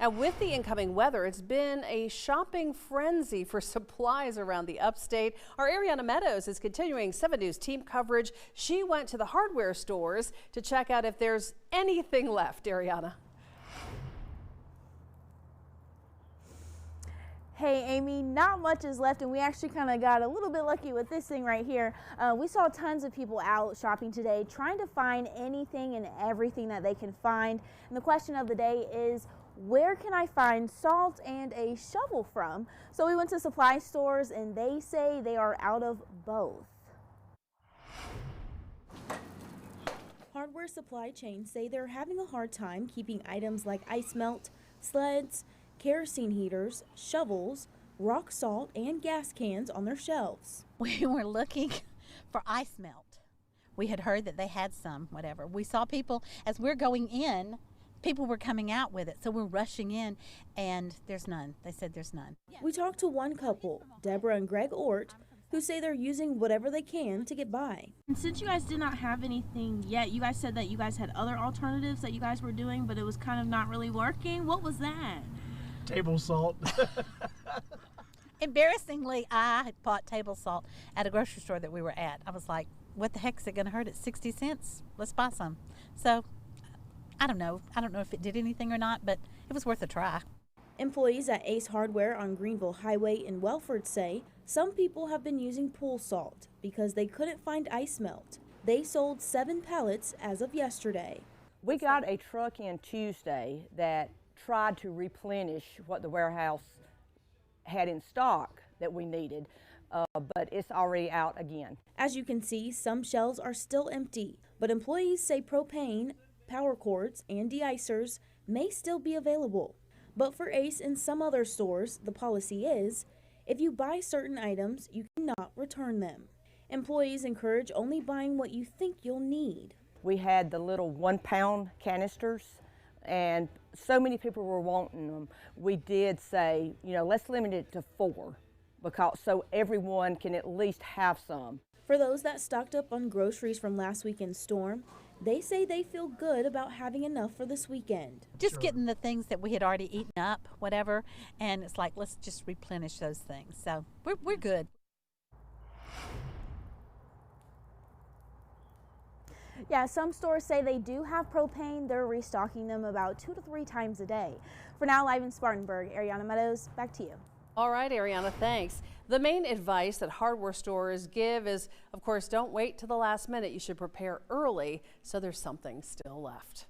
And with the incoming weather, it's been a shopping frenzy for supplies around the upstate. Our Ariana Meadows is continuing 7 News team coverage. She went to the hardware stores to check out if there's anything left. Ariana. Hey Amy, not much is left, and we actually kind of got a little bit lucky with this thing right here. We saw tons of people out shopping today trying to find anything and everything that they can find. And the question of the day is, where can I find salt and a shovel from? So we went to supply stores and they say they are out of both. Hardware supply chains say they're having a hard time keeping items like ice melt, sleds, kerosene heaters, shovels, rock salt, and gas cans on their shelves. We were looking for ice melt. We had heard that they had some, whatever. We saw people, as we're going in, people were coming out with it, so we're rushing in, and there's none. They said there's none. We talked to one couple, Deborah and Greg Ort, who say they're using whatever they can to get by. And since you guys did not have anything yet, you guys said that you guys had other alternatives that you guys were doing, but it was kind of not really working. What was that? Table salt. Embarrassingly, I bought table salt at a grocery store that we were at. I was like, what the heck is it going to hurt at 60 cents? Let's buy some. So I don't know if it did anything or not, but it was worth a try. Employees at Ace Hardware on Greenville Highway in Welford say some people have been using pool salt because they couldn't find ice melt. They sold 7 pallets as of yesterday. We got a truck in Tuesday that tried to replenish what the warehouse had in stock that we needed, but it's already out again. As you can see, some shelves are still empty, but employees say propane, power cords, and de-icers may still be available. But for Ace and some other stores, the policy is, if you buy certain items, you cannot return them. Employees encourage only buying what you think you'll need. We had the little 1-pound canisters, and so many people were wanting them. We did say, let's limit it to 4, so everyone can at least have some. For those that stocked up on groceries from last weekend's storm, they say they feel good about having enough for this weekend. Just getting the things that we had already eaten up, whatever, and it's like, let's just replenish those things. So we're good. Yeah, some stores say they do have propane. They're restocking them about 2 to 3 times a day. For now, live in Spartanburg, Ariana Meadows, back to you. All right, Ariana, thanks. The main advice that hardware stores give is, of course, don't wait till the last minute. You should prepare early so there's something still left.